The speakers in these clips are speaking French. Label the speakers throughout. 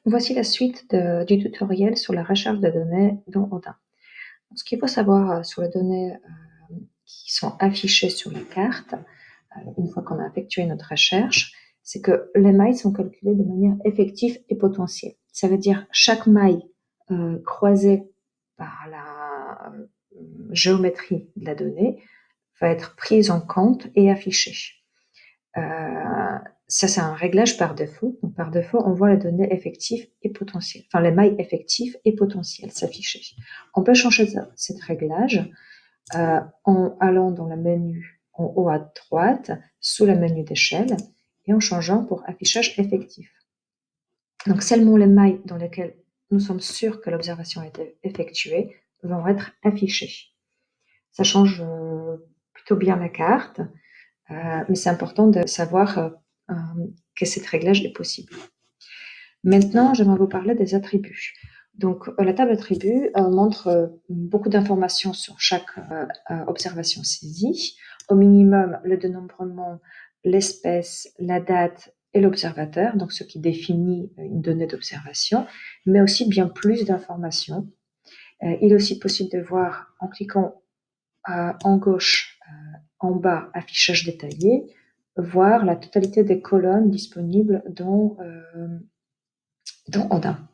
Speaker 1: Voici la suite du tutoriel sur la recherche de données dans Odin. Ce qu'il faut savoir sur les données qui sont affichées sur la carte, une fois qu'on a effectué notre recherche, c'est que les mailles sont calculées de manière effective et potentielle. Ça veut dire chaque maille croisée par la géométrie de la donnée va être prise en compte et affichée. Ça, c'est un réglage par défaut. Donc, par défaut, on voit les données effectives et potentielles, enfin les mailles effectives et potentielles s'afficher. On peut changer ce réglage en allant dans le menu en haut à droite, sous le menu d'échelle, et en changeant pour affichage effectif. Donc, seulement les mailles dans lesquelles nous sommes sûrs que l'observation a été effectuée vont être affichées. Ça change plutôt bien la carte. Mais c'est important de savoir que ce réglage est possible. Maintenant, j'aimerais vous parler des attributs. Donc, la table attributs montre beaucoup d'informations sur chaque observation saisie. Au minimum, le dénombrement, l'espèce, la date et l'observateur, donc ce qui définit une donnée d'observation, mais aussi bien plus d'informations. Il est aussi possible de voir en cliquant en gauche, en bas, affichage détaillé, voir la totalité des colonnes disponibles dans Odin.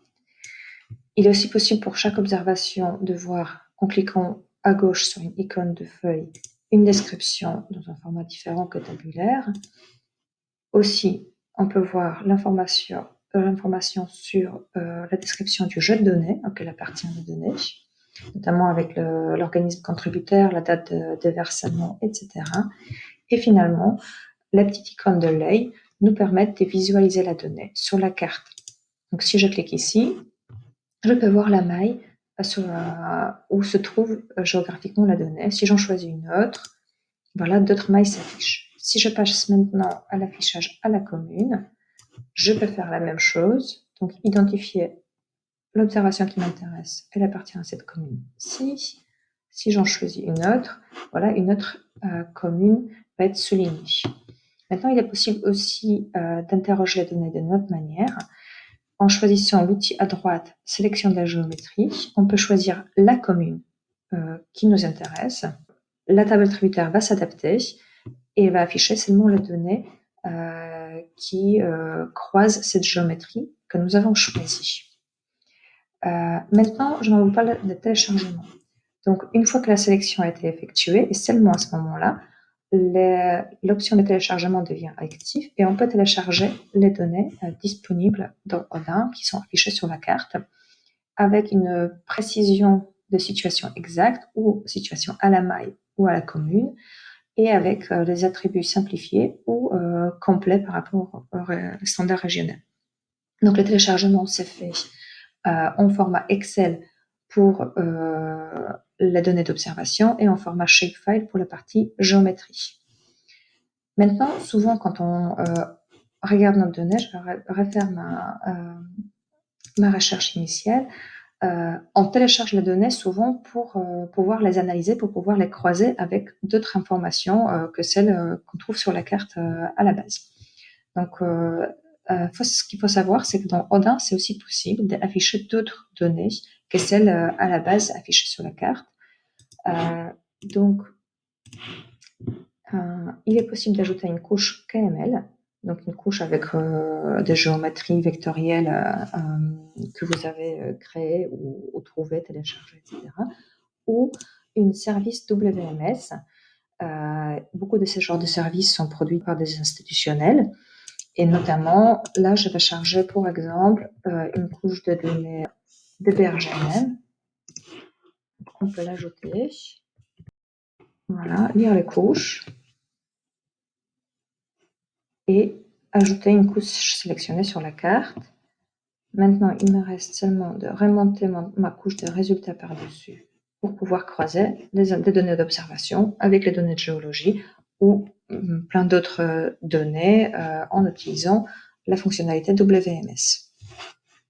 Speaker 1: Il est aussi possible pour chaque observation de voir, en cliquant à gauche sur une icône de feuille, une description dans un format différent que tabulaire. Aussi, on peut voir l'information sur la description du jeu de données auquel appartient la donnée, notamment avec l'organisme contributeur, la date de versement, etc. Et finalement, la petite icône de l'œil nous permet de visualiser la donnée sur la carte. Donc, si je clique ici, je peux voir la maille où se trouve géographiquement la donnée. Si j'en choisis une autre, voilà, d'autres mailles s'affichent. Si je passe maintenant à l'affichage à la commune, je peux faire la même chose, donc identifier l'observation qui m'intéresse, elle appartient à cette commune-ci. Si j'en choisis une autre, voilà, une autre commune va être soulignée. Maintenant, il est possible aussi d'interroger les données d'une autre manière. En choisissant l'outil à droite, sélection de la géométrie, on peut choisir la commune qui nous intéresse. La table attributaire va s'adapter et va afficher seulement les données qui croisent cette géométrie que nous avons choisie. Maintenant, je vais vous parler de téléchargement. Donc, une fois que la sélection a été effectuée, et seulement à ce moment-là, l'option de téléchargement devient active et on peut télécharger les données disponibles dans Odin qui sont affichées sur la carte avec une précision de situation exacte ou situation à la maille ou à la commune et avec les attributs simplifiés ou complets par rapport au standard régional. Donc, le téléchargement s'est fait en format Excel pour la donnée d'observation et en format shapefile pour la partie géométrie. Maintenant, souvent, quand on regarde notre donnée, je vais refaire ma recherche initiale. On télécharge les données souvent pour pouvoir les analyser, pour pouvoir les croiser avec d'autres informations que celles qu'on trouve sur la carte à la base. Donc, ce qu'il faut savoir, c'est que dans Odin, c'est aussi possible d'afficher d'autres données que celles à la base affichées sur la carte. Donc, il est possible d'ajouter une couche KML, donc une couche avec des géométries vectorielles que vous avez créées ou trouvées, téléchargées, etc. Ou une service WMS. Beaucoup de ces genres de services sont produits par des institutionnels. Et notamment, là, je vais charger, pour exemple, une couche de données DBRGMM. On peut l'ajouter. Voilà, lire les couches. Et ajouter une couche sélectionnée sur la carte. Maintenant, il me reste seulement de remonter ma couche de résultats par-dessus pour pouvoir croiser des données d'observation avec les données de géologie ou plein d'autres données en utilisant la fonctionnalité WMS.